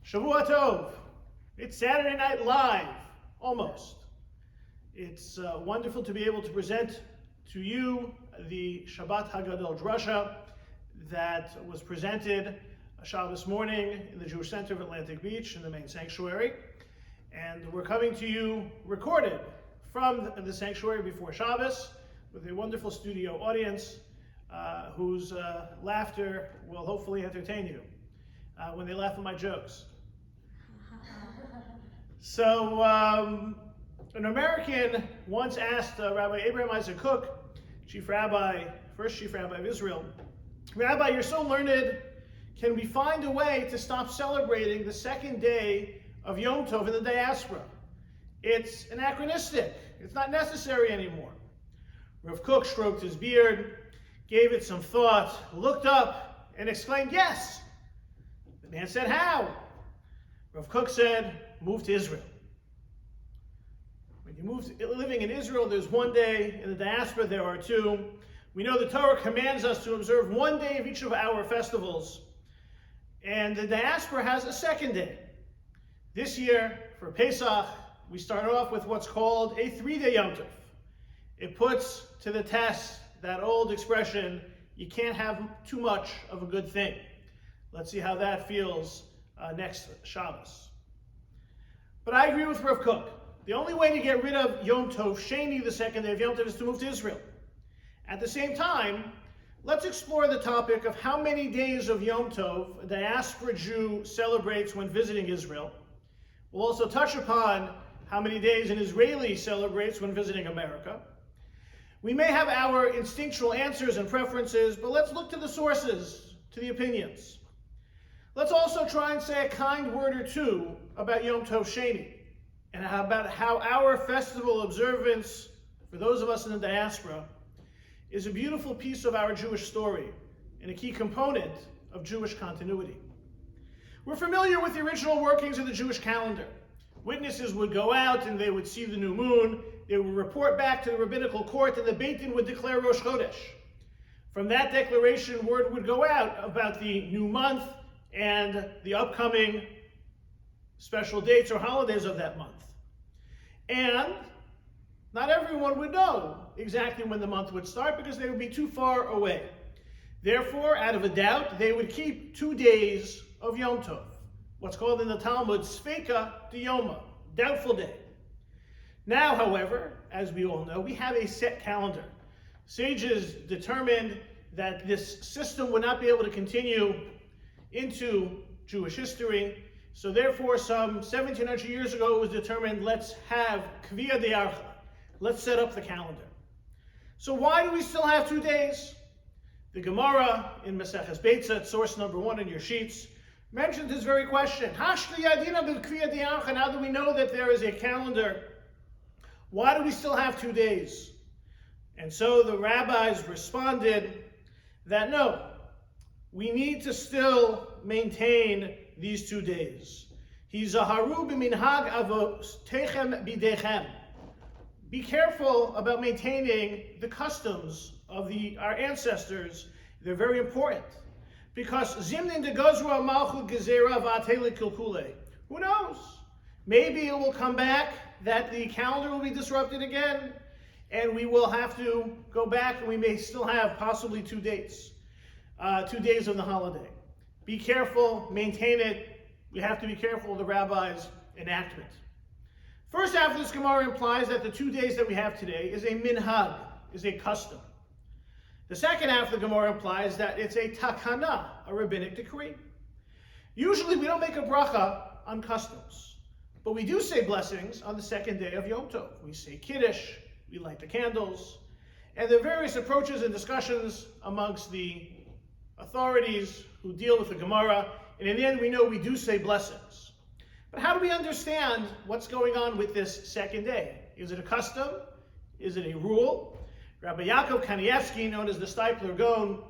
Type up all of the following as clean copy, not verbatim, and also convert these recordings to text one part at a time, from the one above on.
Shavua Tov. It's Saturday Night Live, almost. It's wonderful to be able to present to you the Shabbat HaGadol drasha that was presented Shabbos morning in the Jewish Center of Atlantic Beach in the main sanctuary. And we're coming to you recorded from the sanctuary before Shabbos with a wonderful studio audience whose laughter will hopefully entertain you when they laugh at my jokes. So, an American once asked Rabbi Abraham Isaac Cook, first chief rabbi of Israel, "Rabbi, you're so learned, can we find a way to stop celebrating the second day of Yom Tov in the diaspora? It's anachronistic. It's not necessary anymore." Rav Cook stroked his beard, gave it some thought, looked up, and exclaimed, "Yes." The man said, "How?" Rav Cook said, "Move to Israel." When you living in Israel, there's one day. In the diaspora, there are two. We know the Torah commands us to observe one day of each of our festivals. And the diaspora has a second day. This year, for Pesach, we start off with what's called a 3-day Yom Tov. It puts to the test that old expression, you can't have too much of a good thing. Let's see how that feels next Shabbos. But I agree with Rav Cook. The only way to get rid of Yom Tov Sheni, the second day of Yom Tov, is to move to Israel. At the same time, let's explore the topic of how many days of Yom Tov a diaspora Jew celebrates when visiting Israel. We'll also touch upon how many days an Israeli celebrates when visiting America. We may have our instinctual answers and preferences, but let's look to the sources, to the opinions. Let's also try and say a kind word or two about Yom Tov Sheni, and about how our festival observance, for those of us in the diaspora, is a beautiful piece of our Jewish story and a key component of Jewish continuity. We're familiar with the original workings of the Jewish calendar. Witnesses would go out and they would see the new moon. They would report back to the rabbinical court, and the Beit Din would declare Rosh Chodesh. From that declaration, word would go out about the new month and the upcoming special dates or holidays of that month. And not everyone would know exactly when the month would start because they would be too far away. Therefore, out of a doubt, they would keep 2 days of Yom Tov, what's called in the Talmud Sfeika Diyoma, doubtful day. Now, however, as we all know, we have a set calendar. Sages determined that this system would not be able to continue into Jewish history. So therefore, some 1700 years ago, it was determined, let's have Kviya De'archa. Let's set up the calendar. So why do we still have 2 days? The Gemara in Maseches Beitza, source number 1 in your sheets, mentioned this very question. Hashli Yadina b'Kviya De'archa. Now that we know that there is a calendar, why do we still have 2 days? And so the rabbis responded that no, we need to still maintain these 2 days. Hizaharu b'minhag avotechem bidechem. Be careful about maintaining the customs of our ancestors. They're very important. Because zimnin de gozra malchut gezera v'atele kilkule. Who knows? Maybe it will come back that the calendar will be disrupted again, and we will have to go back, and we may still have possibly 2 dates, 2 days of the holiday. Be careful, maintain it. We have to be careful of the rabbi's enactment. First half of this Gemara implies that the 2 days that we have today is a minhag, is a custom. The second half of the Gemara implies that it's a takana, a rabbinic decree. Usually we don't make a bracha on customs, but we do say blessings on the second day of Yom Tov. We say Kiddush, we light the candles, and there are various approaches and discussions amongst the authorities who deal with the Gemara, and in the end we know we do say blessings. But how do we understand what's going on with this second day? Is it a custom? Is it a rule? Rabbi Yaakov Kanievsky, known as the Steipler Gaon,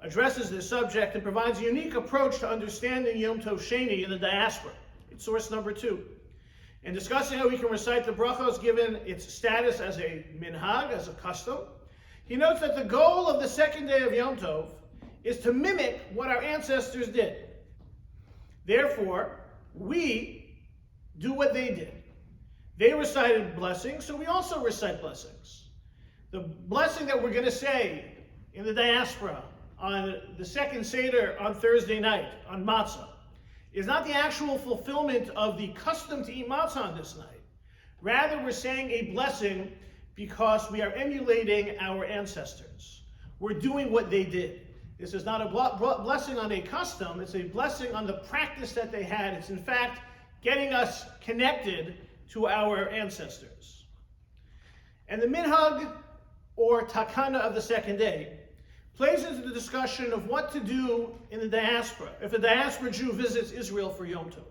addresses this subject and provides a unique approach to understanding Yom Tov Sheni in the diaspora. It's source number 2. In discussing how we can recite the brachos given its status as a minhag, as a custom, he notes that the goal of the second day of Yom Tov is to mimic what our ancestors did. Therefore, we do what they did. They recited blessings, so we also recite blessings. The blessing that we're going to say in the diaspora on the second Seder on Thursday night, on Matzah, is not the actual fulfillment of the custom to eat matzah on this night. Rather, we're saying a blessing because we are emulating our ancestors. We're doing what they did. This is not a blessing on a custom, it's a blessing on the practice that they had. It's in fact getting us connected to our ancestors. And the minhag, or takana of the second day, plays into the discussion of what to do in the diaspora, if a diaspora Jew visits Israel for Yom Tov.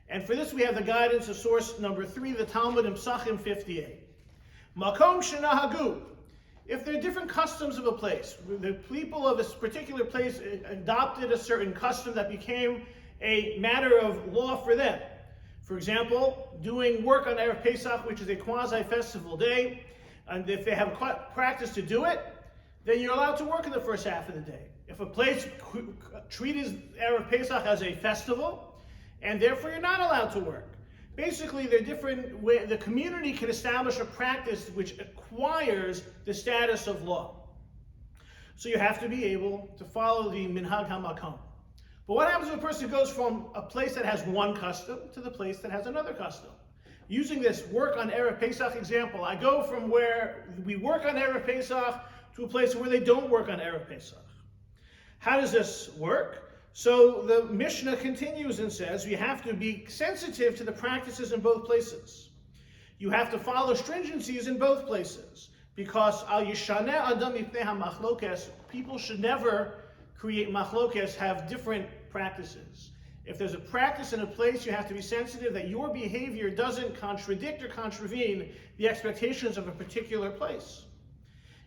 And for this we have the guidance of source number 3, the Talmud in Psachim 58. Makom shenahagu. If there are different customs of a place, the people of a particular place adopted a certain custom that became a matter of law for them. For example, doing work on Erev Pesach, which is a quasi-festival day, and if they have a practice to do it, then you're allowed to work in the first half of the day. If a place treated Erev Pesach as a festival, and therefore you're not allowed to work. Basically, they're different ways. The community can establish a practice which acquires the status of law. So you have to be able to follow the minhag hamakom. But what happens if a person goes from a place that has one custom to the place that has another custom? Using this work on Erev Pesach example, I go from where we work on Erev Pesach to a place where they don't work on Erev Pesach. How does this work? So the Mishnah continues and says you have to be sensitive to the practices in both places. You have to follow stringencies in both places, because al yishaneh adam mipnei hamachlokes, people should never create machlokes, have different practices. If there's a practice in a place, you have to be sensitive that your behavior doesn't contradict or contravene the expectations of a particular place.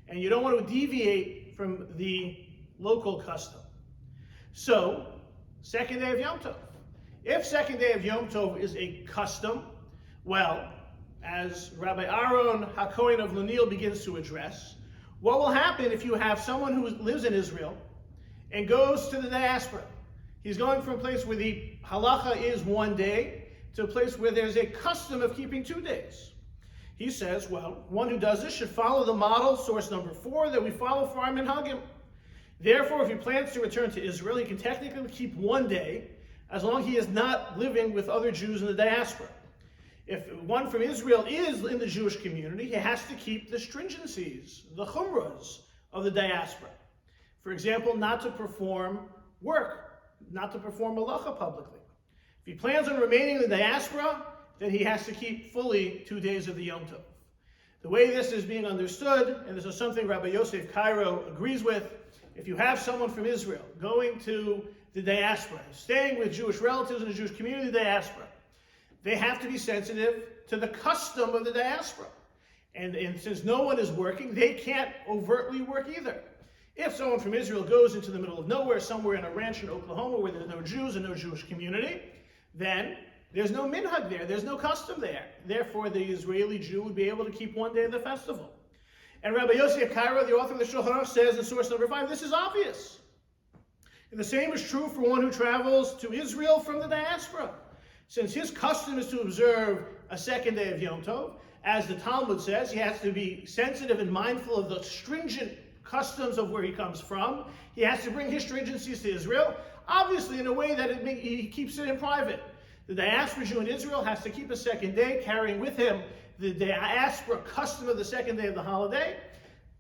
And you don't want to deviate from the local custom. So, second day of Yom Tov. If second day of Yom Tov is a custom, well, as Rabbi Aaron HaKohen of Lunil begins to address, what will happen if you have someone who lives in Israel and goes to the diaspora? He's going from a place where the halacha is one day to a place where there's a custom of keeping 2 days. He says, well, one who does this should follow the model, source number 4, that we follow for our minhagim. Therefore, if he plans to return to Israel, he can technically keep 1 day, as long as he is not living with other Jews in the diaspora. If one from Israel is in the Jewish community, he has to keep the stringencies, the chumras of the diaspora. For example, not to perform work, not to perform malacha publicly. If he plans on remaining in the diaspora, then he has to keep fully 2 days of the Yom Tov. The way this is being understood, and this is something Rabbi Yosef Cairo agrees with, if you have someone from Israel going to the diaspora, staying with Jewish relatives in the Jewish community diaspora, they have to be sensitive to the custom of the diaspora. And since no one is working, they can't overtly work either. If someone from Israel goes into the middle of nowhere, somewhere in a ranch in Oklahoma where there's no Jews and no Jewish community, then there's no minhag there, there's no custom there. Therefore, the Israeli Jew would be able to keep 1 day of the festival. And Rabbi Yosef Cairo, the author of the Shulchan Aruch, says in source number 5, this is obvious. And the same is true for one who travels to Israel from the diaspora. Since his custom is to observe a second day of Yom Tov, as the Talmud says, he has to be sensitive and mindful of the stringent customs of where he comes from. He has to bring his stringencies to Israel, obviously in a way that he keeps it in private. The diaspora Jew in Israel has to keep a second day, carrying with him the diaspora custom of the second day of the holiday,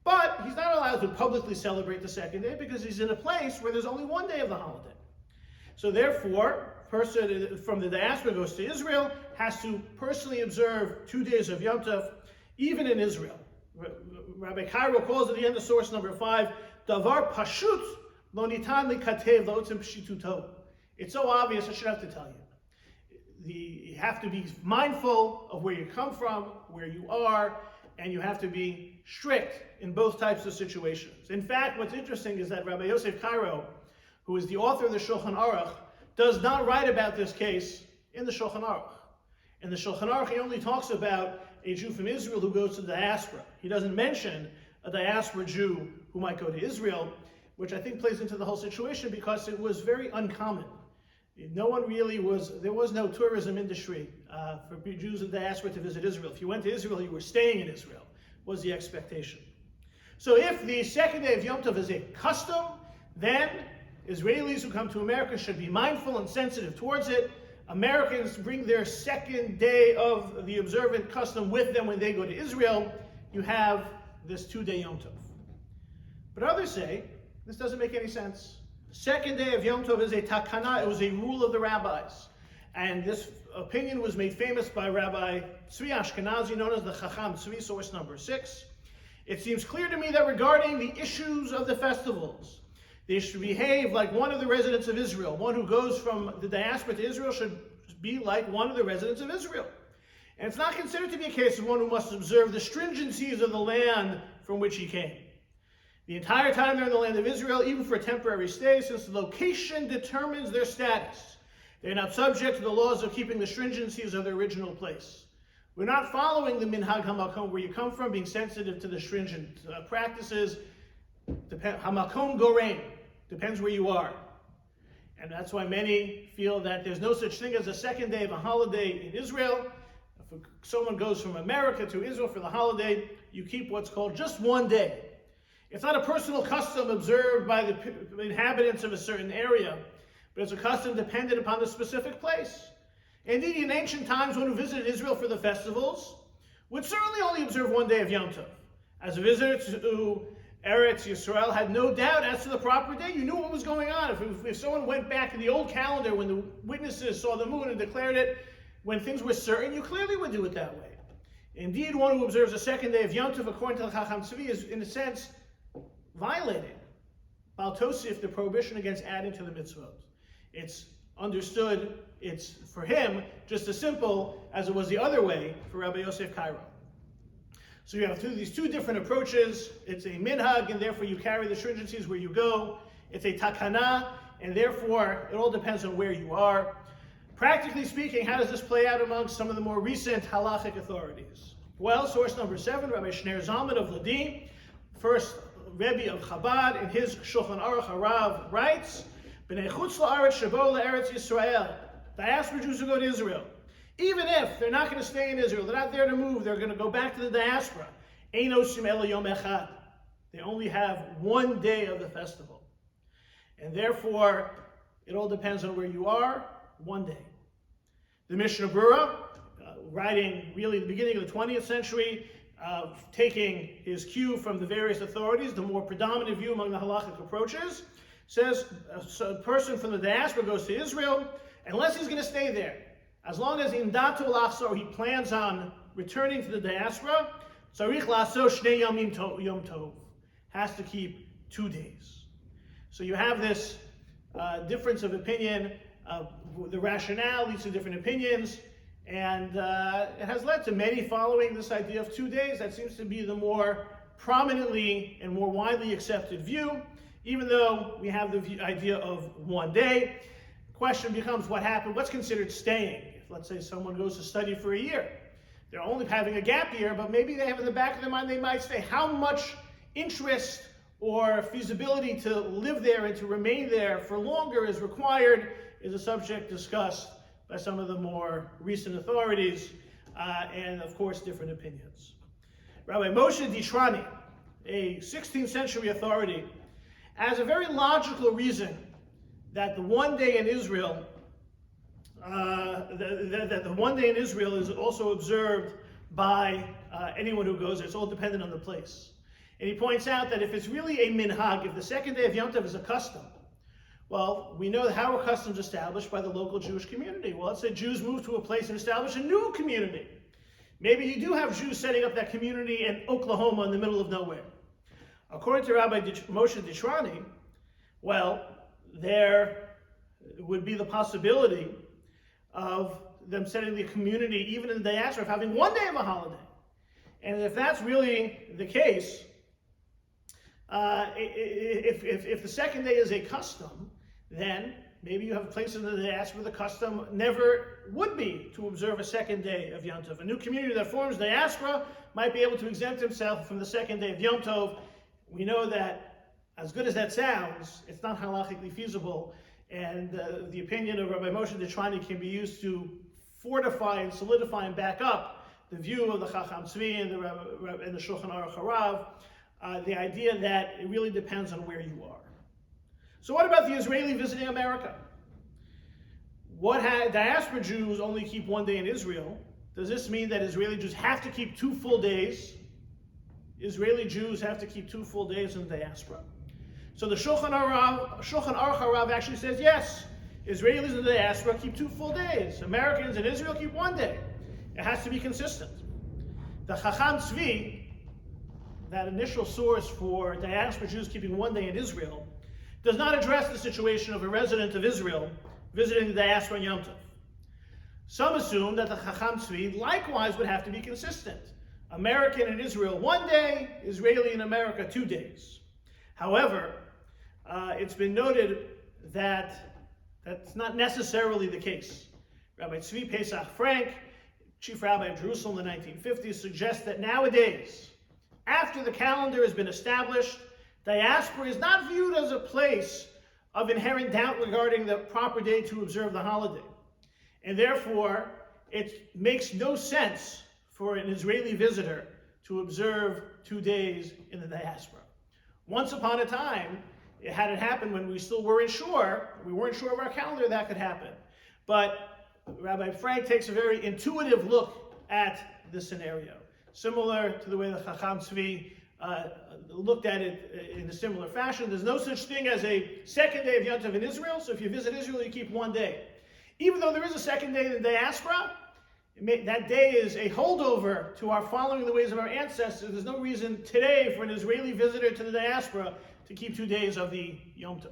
but he's not allowed to publicly celebrate the second day because he's in a place where there's only 1 day of the holiday. So therefore, a person from the diaspora goes to Israel, has to personally observe 2 days of Yom Tov, even in Israel. Rabbi Cairo calls at the end of source number 5, Davar Pashut Lo Nitan Likatev Lo Otzim Pshituto. It's so obvious I should have to tell you. You have to be mindful of where you come from, where you are, and you have to be strict in both types of situations. In fact, what's interesting is that Rabbi Yosef Cairo, who is the author of the Shulchan Aruch, does not write about this case in the Shulchan Aruch. In the Shulchan Aruch, he only talks about a Jew from Israel who goes to the diaspora. He doesn't mention a diaspora Jew who might go to Israel, which I think plays into the whole situation because it was very uncommon. No one really there was no tourism industry for Jews in the diaspora to visit Israel. If you went to Israel, you were staying in Israel, was the expectation. So if the second day of Yom Tov is a custom, then Israelis who come to America should be mindful and sensitive towards it. Americans bring their second day of the observant custom with them when they go to Israel. You have this 2-day Yom Tov. But others say, this doesn't make any sense. Second day of Yom Tov is a takana, it was a rule of the rabbis. And this opinion was made famous by Rabbi Tzvi Ashkenazi, known as the Chacham Tzvi, source number 6. It seems clear to me that regarding the issues of the festivals, they should behave like one of the residents of Israel. One who goes from the diaspora to Israel should be like one of the residents of Israel. And it's not considered to be a case of one who must observe the stringencies of the land from which he came. The entire time they're in the land of Israel, even for a temporary stay, since the location determines their status, they're not subject to the laws of keeping the stringencies of their original place. We're not following the minhag hamakom, where you come from, being sensitive to the stringent practices. Hamakom gorein, depends where you are. And that's why many feel that there's no such thing as a second day of a holiday in Israel. If someone goes from America to Israel for the holiday, you keep what's called just one day. It's not a personal custom observed by the inhabitants of a certain area, but it's a custom dependent upon the specific place. Indeed, in ancient times, one who visited Israel for the festivals would certainly only observe one day of Yom Tov. As a visitor to Eretz Yisrael had no doubt as to the proper day. You knew what was going on. If someone went back in the old calendar when the witnesses saw the moon and declared it, when things were certain, you clearly would do it that way. Indeed, one who observes a second day of Yom Tov, according to the Chacham Tzvi, is, in a sense, violating Bal Tosif, the prohibition against adding to the mitzvot. It's understood, it's for him just as simple as it was the other way for Rabbi Yosef Cairo. So you have these two different approaches. It's a minhag, and therefore you carry the stringencies where you go. It's a takana, and therefore it all depends on where you are. Practically speaking, how does this play out amongst some of the more recent halachic authorities? Well, source number 7, Rabbi Shneir Zalman of Ladin, first Rebbe of Chabad, in his Shulchan Aruch Harav, writes, B'nei chutz la'aretz shebo la'eretz Yisrael, diaspora Jews who go to Israel, even if they're not going to stay in Israel, they're not there to move, they're going to go back to the diaspora, ein osim ela yom echad. They only have one day of the festival. And therefore, it all depends on where you are, one day. The Mishnah Berurah, writing really the beginning of the 20th century, taking his cue from the various authorities, the more predominant view among the halachic approaches, says a person from the diaspora goes to Israel, unless he's going to stay there. As long as in datu l'achzor, he plans on returning to the diaspora, tzarich la'aso shnei yom tov, has to keep 2 days. So you have this difference of opinion. The rationale leads to different opinions, and it has led to many following this idea of 2 days. That seems to be the more prominently and more widely accepted view, even though we have the idea of 1 day. The question becomes what's considered staying? If, let's say, someone goes to study for a year, they're only having a gap year, but maybe they have in the back of their mind they might stay. How much interest or feasibility to live there and to remain there for longer is required is a subject discussed by some of the more recent authorities, and of course different opinions. Rabbi Moshe Dishrani, a 16th century authority, has a very logical reason that the 1 day in Israel, that the 1 day in Israel is also observed by anyone who goes there. It's all dependent on the place. And he points out that if it's really a minhag, if the second day of Yom Tov is a custom, well, we know how are customs established by the local Jewish community. Well, let's say Jews move to a place and establish a new community. Maybe you do have Jews setting up that community in Oklahoma in the middle of nowhere. According to Rabbi Moshe Dishrani, well, there would be the possibility of them setting the community, even in the diaspora, of having 1 day of a holiday. And if that's really the case, if the second day is a custom, then maybe you have places in the diaspora where the custom never would be to observe a second day of Yom Tov. A new community that forms diaspora might be able to exempt himself from the second day of Yom Tov. We know that as good as that sounds, it's not halachically feasible, and the opinion of Rabbi Moshe Detrani can be used to fortify and solidify and back up the view of the Chacham Tzvi and the Shulchan Aruch Harav, the idea that it really depends on where you are. So what about the Israeli visiting America? Diaspora Jews only keep one day in Israel. Does this mean that Israeli Jews have to keep 2 full days? Israeli Jews have to keep 2 full days in the diaspora. So the Shulchan Aruch Harav actually says yes. Israelis in the diaspora keep 2 full days. Americans in Israel keep 1 day. It has to be consistent. The Chacham Tzvi, that initial source for diaspora Jews keeping 1 day in Israel, does not address the situation of a resident of Israel visiting the diaspora in Yom Tov. Some assume that the Chacham Tzvi likewise would have to be consistent. American in Israel 1 day, Israeli in America 2 days. However, it's been noted that that's not necessarily the case. Rabbi Tzvi Pesach Frank, chief rabbi of Jerusalem in the 1950s, suggests that nowadays, after the calendar has been established, diaspora is not viewed as a place of inherent doubt regarding the proper day to observe the holiday. And therefore, it makes no sense for an Israeli visitor to observe 2 days in the diaspora. Once upon a time, it had happened when we still weren't sure of our calendar that could happen. But Rabbi Frank takes a very intuitive look at the scenario, similar to the way the Chacham Tzvi looked at it in a similar fashion. There's no such thing as a second day of Yom Tov in Israel, so if you visit Israel, you keep 1 day. Even though there is a second day in the diaspora, that day is a holdover to our following the ways of our ancestors. There's no reason today for an Israeli visitor to the diaspora to keep 2 days of the Yom Tov.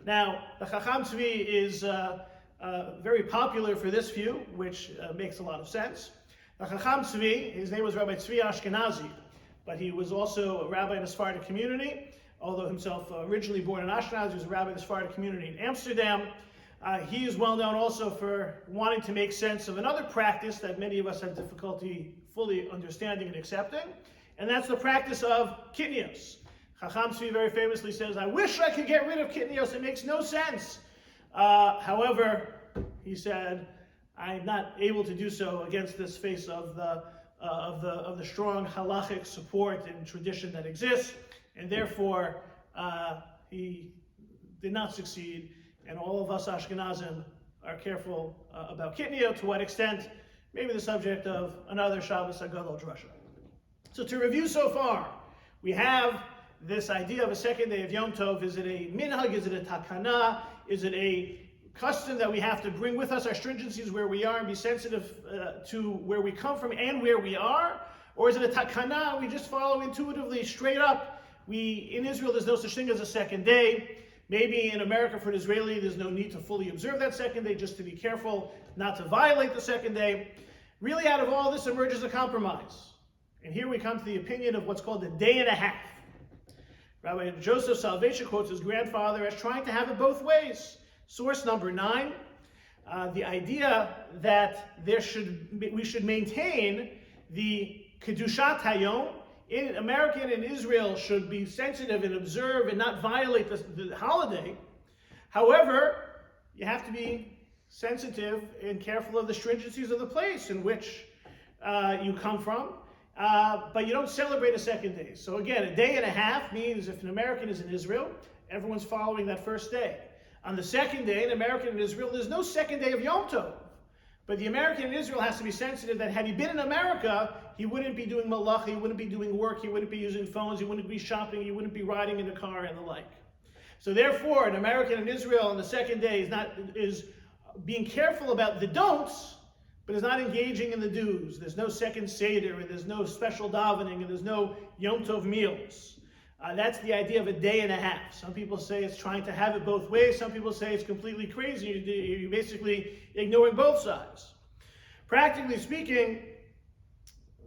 Now, the Chacham Tzvi is very popular for this view, which makes a lot of sense. The Chacham Tzvi, his name was Rabbi Tzvi Ashkenazi, but he was also a rabbi in the Sephardic community. Although himself originally born in Ashkenaz, he was a rabbi in the Sephardic community in Amsterdam. He is well known also for wanting to make sense of another practice that many of us have difficulty fully understanding and accepting, and that's the practice of kitnios. Chacham Tzvi very famously says, "I wish I could get rid of kitnios. It makes no sense." However, he said, "I'm not able to do so against this face of the strong halachic support and tradition that exists, and therefore he did not succeed." And all of us Ashkenazim are careful about kitnio. To what extent? Maybe the subject of another Shabbos HaGadol drasha. So to review so far, we have this idea of a second day of Yom Tov. Is it a minhag? Is it a takana? Is it a custom that we have to bring with us our stringencies where we are and be sensitive to where we come from and where we are? Or is it a takana? We just follow intuitively, straight up. In Israel, there's no such thing as a second day. Maybe in America, for an Israeli, there's no need to fully observe that second day, just to be careful not to violate the second day. Really, out of all this emerges a compromise. And here we come to the opinion of what's called a day and a half. Rabbi Joseph Salvation quotes his grandfather as trying to have it both ways. Source number 9, the idea that we should maintain the Kedushat Hayom. America and Israel should be sensitive and observe and not violate the holiday. However, you have to be sensitive and careful of the stringencies of the place in which you come from, but you don't celebrate a second day. So again, a day and a half means if an American is in Israel, everyone's following that first day. On the second day, an American in Israel, there's no second day of Yom Tov. But the American in Israel has to be sensitive that had he been in America, he wouldn't be doing malacha, he wouldn't be doing work, he wouldn't be using phones, he wouldn't be shopping, he wouldn't be riding in a car and the like. So therefore, an American in Israel on the second day is being careful about the don'ts, but is not engaging in the do's. There's no second Seder, and there's no special davening, and there's no Yom Tov meals. That's the idea of a day and a half. Some people say it's trying to have it both ways. Some people say it's completely crazy. You're basically ignoring both sides. Practically speaking,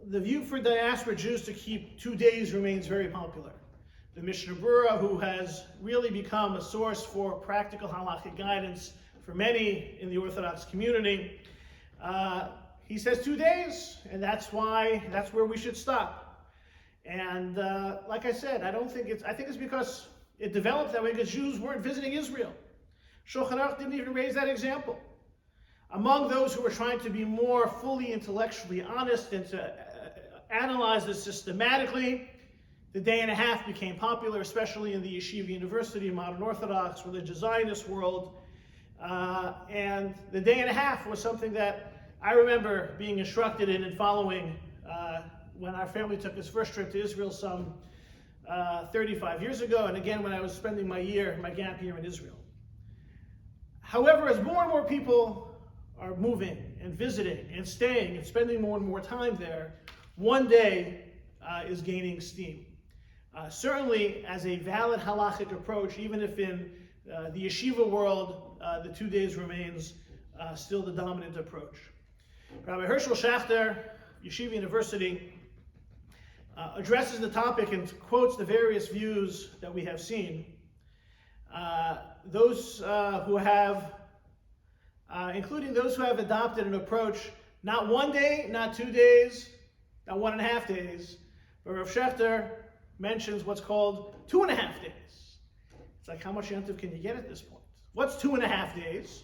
the view for diaspora Jews to keep 2 days remains very popular. The Mishnah Berurah, who has really become a source for practical halakhic guidance for many in the Orthodox community, he says 2 days, and that's where we should stop. And like I said, I think it's because it developed that way because Jews weren't visiting Israel. Shulchan Aruch didn't even raise that example. Among those who were trying to be more fully intellectually honest and to analyze this systematically, the day and a half became popular, especially in the Yeshiva University, modern Orthodox, religious Zionist world. And the day and a half was something that I remember being instructed in and following when our family took its first trip to Israel some 35 years ago, and again when I was spending my gap year in Israel. However, as more and more people are moving and visiting and staying and spending more and more time there, one day is gaining steam. Certainly as a valid halachic approach, even if in the yeshiva world the 2 days remains still the dominant approach. Rabbi Herschel Schachter, Yeshiva University, addresses the topic and quotes the various views that we have seen. Those who have, including those who have adopted an approach, not 1 day, not 2 days, not 1.5 days, but Rav Schachter mentions what's called 2.5 days. It's like, how much Yom Tov can you get at this point? What's 2.5 days?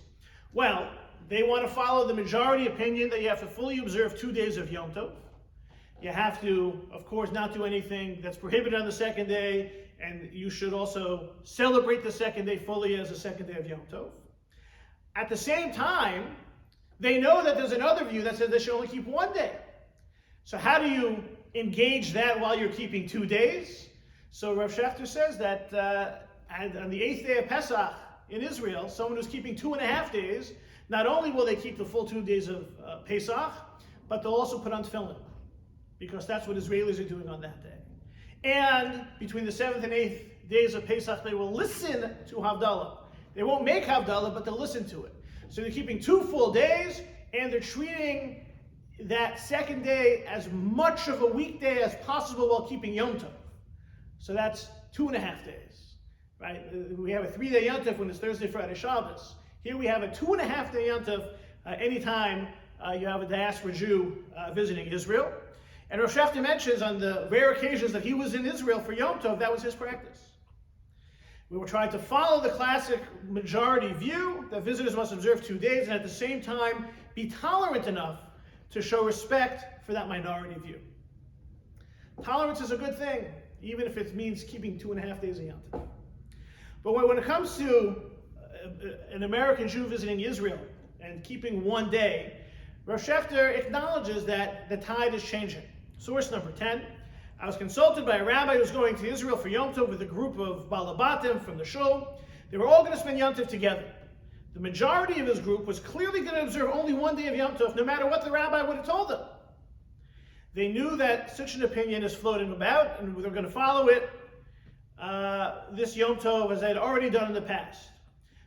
Well, they want to follow the majority opinion that you have to fully observe 2 days of Yom Tov. You have to, of course, not do anything that's prohibited on the second day, and you should also celebrate the second day fully as the second day of Yom Tov. At the same time, they know that there's another view that says they should only keep 1 day. So how do you engage that while you're keeping 2 days? So Rav Schachter says that on the 8th day of Pesach in Israel, someone who's keeping 2.5 days, not only will they keep the full 2 days of Pesach, but they'll also put on tefillin, because that's what Israelis are doing on that day. And between the 7th and 8th days of Pesach, they will listen to Havdalah. They won't make Havdalah, but they'll listen to it. So they're keeping 2 full days, and they're treating that second day as much of a weekday as possible while keeping Yom Tov. So that's 2.5 days, right? We have a 3-day Yom Tov when it's Thursday, Friday, Shabbos. Here we have a 2.5 day Yom Tov anytime you have a diaspora Jew visiting Israel. And Rav Schachter mentions on the rare occasions that he was in Israel for Yom Tov, that was his practice. We were trying to follow the classic majority view that visitors must observe 2 days and at the same time be tolerant enough to show respect for that minority view. Tolerance is a good thing, even if it means keeping 2.5 days of Yom Tov. But when it comes to an American Jew visiting Israel and keeping 1 day, Rav Schachter acknowledges that the tide is changing. Source number 10, I was consulted by a rabbi who was going to Israel for Yom Tov with a group of Balabatim from the shul. They were all going to spend Yom Tov together. The majority of his group was clearly going to observe only 1 day of Yom Tov, no matter what the rabbi would have told them. They knew that such an opinion is floating about, and they were going to follow it, this Yom Tov, as they had already done in the past.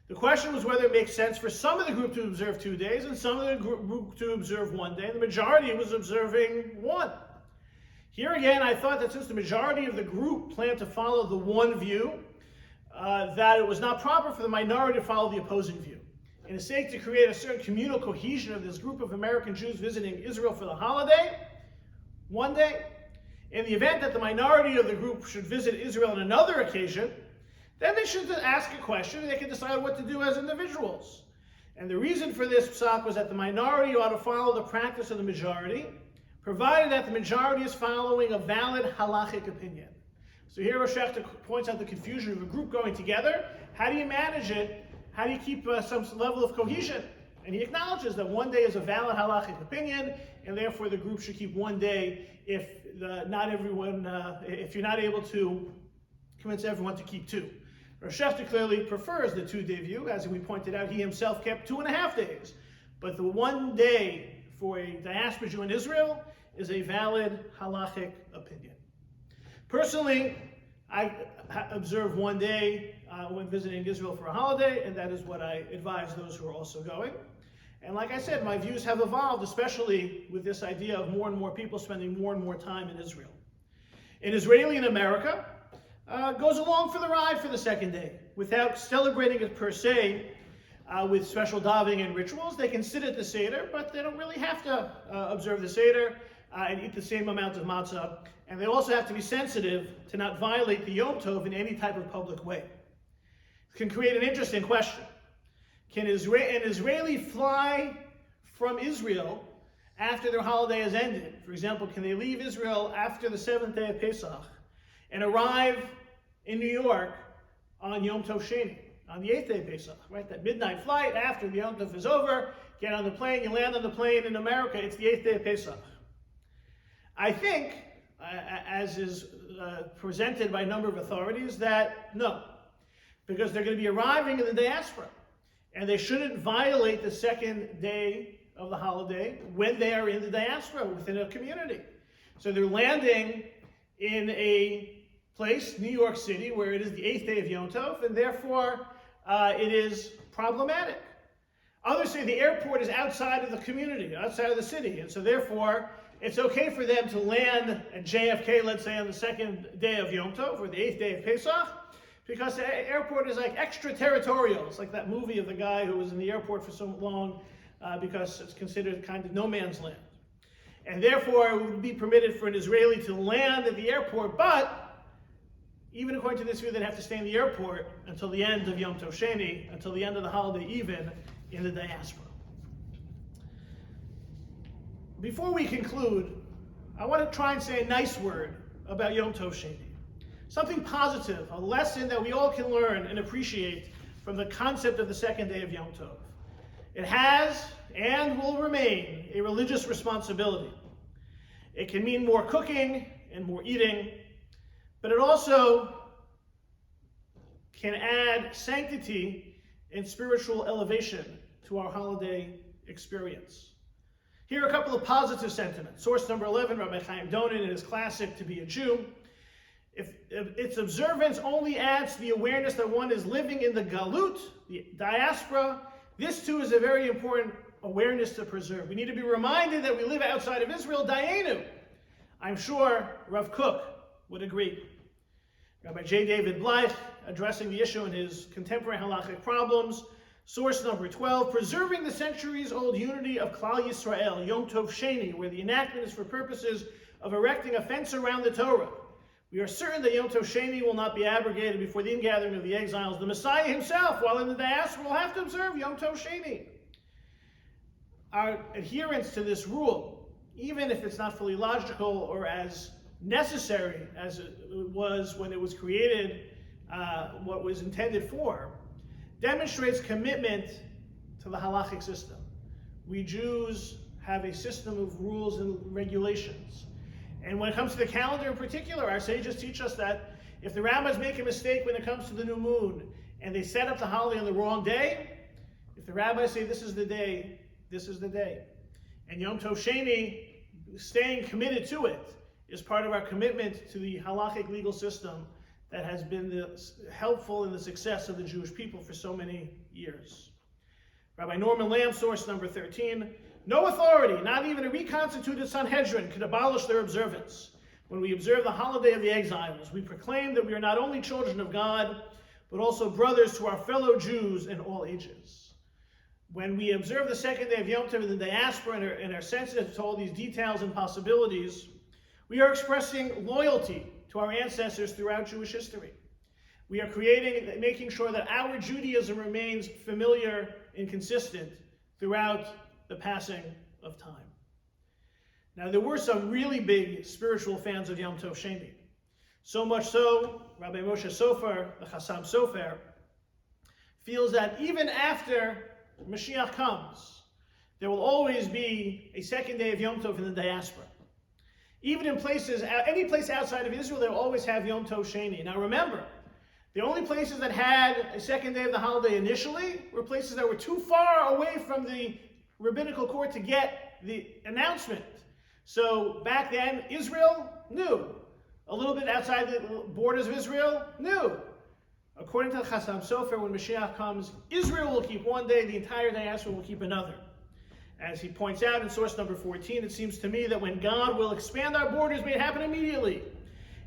The question was whether it makes sense for some of the group to observe 2 days and some of the group to observe 1 day. The majority was observing 1. Here again, I thought that since the majority of the group planned to follow the one view, that it was not proper for the minority to follow the opposing view. In the sake to create a certain communal cohesion of this group of American Jews visiting Israel for the holiday, 1 day, in the event that the minority of the group should visit Israel on another occasion, then they should ask a question and they can decide what to do as individuals. And the reason for this psak was that the minority ought to follow the practice of the majority, provided that the majority is following a valid halachic opinion. So here Rav Schachter points out the confusion of a group going together. How do you manage it? How do you keep some level of cohesion? And he acknowledges that 1 day is a valid halachic opinion, and therefore the group should keep 1 day if you're not able to convince everyone to keep 2. Rav Schachter clearly prefers the 2 day view. As we pointed out, he himself kept 2.5 days. But the 1 day for a diaspora Jew in Israel is a valid halachic opinion. Personally, I observe 1 day when visiting Israel for a holiday, and that is what I advise those who are also going. And like I said, my views have evolved, especially with this idea of more and more people spending more and more time in Israel. An Israeli in America goes along for the ride for the second day. Without celebrating it per se, with special davening and rituals, they can sit at the Seder, but they don't really have to observe the Seder. and eat the same amount of matzah. And they also have to be sensitive to not violate the Yom Tov in any type of public way. It can create an interesting question. Can an Israeli fly from Israel after their holiday has ended? For example, can they leave Israel after the 7th day of Pesach and arrive in New York on Yom Tov Sheni, on the 8th day of Pesach, right? That midnight flight after the Yom Tov is over, get on the plane, you land on the plane in America, it's the 8th day of Pesach. I think, as is presented by a number of authorities, that no, because they're going to be arriving in the diaspora, and they shouldn't violate the second day of the holiday when they are in the diaspora within a community. So they're landing in a place, New York City, where it is the 8th day of Yom Tov, and therefore it is problematic. Others say the airport is outside of the community, outside of the city, and so therefore it's okay for them to land at JFK, let's say, on the 2nd day of Yom Tov, or the 8th day of Pesach, because the airport is like extraterritorial. It's like that movie of the guy who was in the airport for so long because it's considered kind of no man's land. And therefore, it would be permitted for an Israeli to land at the airport, but even according to this view, they'd have to stay in the airport until the end of Yom Tov Sheni, until the end of the holiday even in the diaspora. Before we conclude, I want to try and say a nice word about Yom Tov Sheni. Something positive, a lesson that we all can learn and appreciate from the concept of the second day of Yom Tov. It has and will remain a religious responsibility. It can mean more cooking and more eating, but it also can add sanctity and spiritual elevation to our holiday experience. Here are a couple of positive sentiments. Source number 11, Rabbi Chaim Donin in his classic, To Be a Jew. If its observance only adds to the awareness that one is living in the galut, the diaspora, this too is a very important awareness to preserve. We need to be reminded that we live outside of Israel, Dayenu. I'm sure Rav Kook would agree. Rabbi J. David Blythe, addressing the issue in his Contemporary Halachic Problems, source number 12, preserving the centuries-old unity of Klal Yisrael, Yom Tov Sheni, where the enactment is for purposes of erecting a fence around the Torah. We are certain that Yom Tov Sheni will not be abrogated before the ingathering of the exiles. The Messiah himself, while in the diaspora, will have to observe Yom Tov Sheni. Our adherence to this rule, even if it's not fully logical or as necessary as it was when it was created, what was intended for, demonstrates commitment to the halachic system. We Jews have a system of rules and regulations. And when it comes to the calendar in particular, our sages teach us that if the rabbis make a mistake when it comes to the new moon, and they set up the holiday on the wrong day, if the rabbis say this is the day, this is the day. And Yom Tov Sheni, staying committed to it, is part of our commitment to the halachic legal system that has been helpful in the success of the Jewish people for so many years. Rabbi Norman Lamb, source number 13, no authority, not even a reconstituted Sanhedrin, could abolish their observance. When we observe the holiday of the exiles, we proclaim that we are not only children of God, but also brothers to our fellow Jews in all ages. When we observe the second day of Yom Tov in the diaspora and are sensitive to all these details and possibilities, we are expressing loyalty to our ancestors throughout Jewish history. We are making sure that our Judaism remains familiar and consistent throughout the passing of time. Now, there were some really big spiritual fans of Yom Tov Sheni. So much so, Rabbi Moshe Sofer, the Chassam Sofer, feels that even after Mashiach comes, there will always be a second day of Yom Tov in the diaspora. Even in places, any place outside of Israel, they'll always have Yom Tov Sheni. Now remember, the only places that had a second day of the holiday initially were places that were too far away from the rabbinical court to get the announcement. So back then, Israel knew. A little bit outside the borders of Israel knew. According to the Chassam Sofer, when Mashiach comes, Israel will keep one day, the entire diaspora will keep another. As he points out in source number 14, it seems to me that when God will expand our borders, may it happen immediately.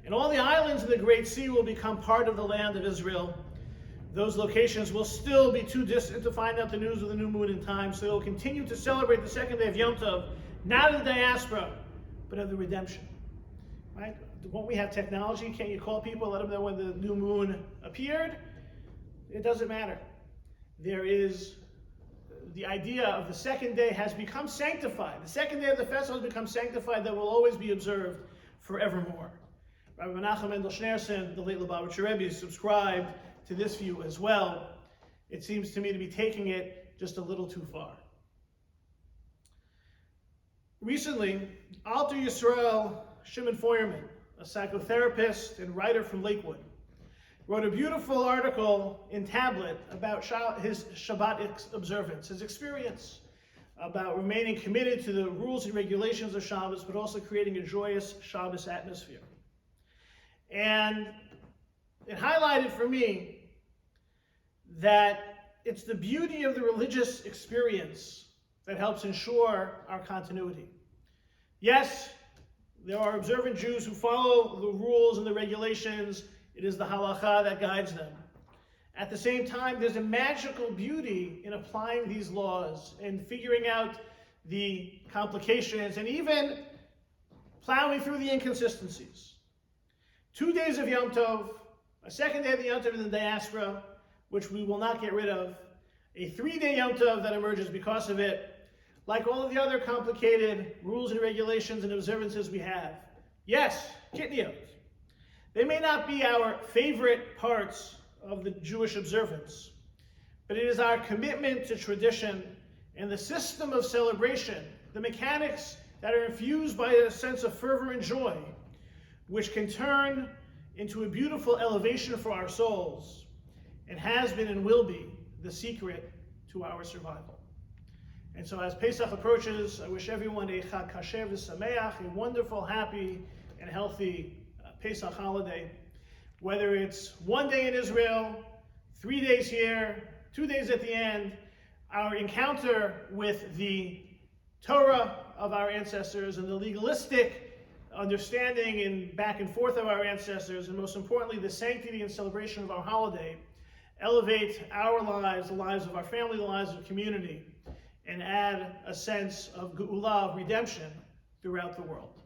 And all the islands in the Great Sea will become part of the land of Israel. Those locations will still be too distant to find out the news of the new moon in time, so they'll continue to celebrate the second day of Yom Tov, not in the diaspora, but of the redemption. Right? Won't we have technology? Can't you call people, let them know when the new moon appeared? It doesn't matter. There is the idea of the second day has become sanctified. The second day of the festival has become sanctified, that will always be observed forevermore. Rabbi Menachem Mendel Schneerson, the late Lubavitcher Rebbe, subscribed to this view as well. It seems to me to be taking it just a little too far. Recently, Alter Yisrael Shimon Feuerman, a psychotherapist and writer from Lakewood, wrote a beautiful article in Tablet about his Shabbat observance, his experience about remaining committed to the rules and regulations of Shabbos, but also creating a joyous Shabbos atmosphere. And it highlighted for me that it's the beauty of the religious experience that helps ensure our continuity. Yes, there are observant Jews who follow the rules and the regulations. It is the halakha that guides them. At the same time, there's a magical beauty in applying these laws and figuring out the complications and even plowing through the inconsistencies. 2 days of Yom Tov, a second day of the Yom Tov in the diaspora, which we will not get rid of, a 3-day Yom Tov that emerges because of it, like all of the other complicated rules and regulations and observances we have. Yes, kitniot. They may not be our favorite parts of the Jewish observance, but it is our commitment to tradition and the system of celebration, the mechanics that are infused by a sense of fervor and joy, which can turn into a beautiful elevation for our souls, and has been and will be the secret to our survival. And so as Pesach approaches, I wish everyone a Chag Kasher v'Sameach, a wonderful, happy, and healthy Pesach holiday. Whether it's 1 day in Israel, 3 days here, 2 days at the end, our encounter with the Torah of our ancestors and the legalistic understanding and back and forth of our ancestors, and most importantly, the sanctity and celebration of our holiday, elevate our lives, the lives of our family, the lives of the community, and add a sense of geula, of redemption, throughout the world.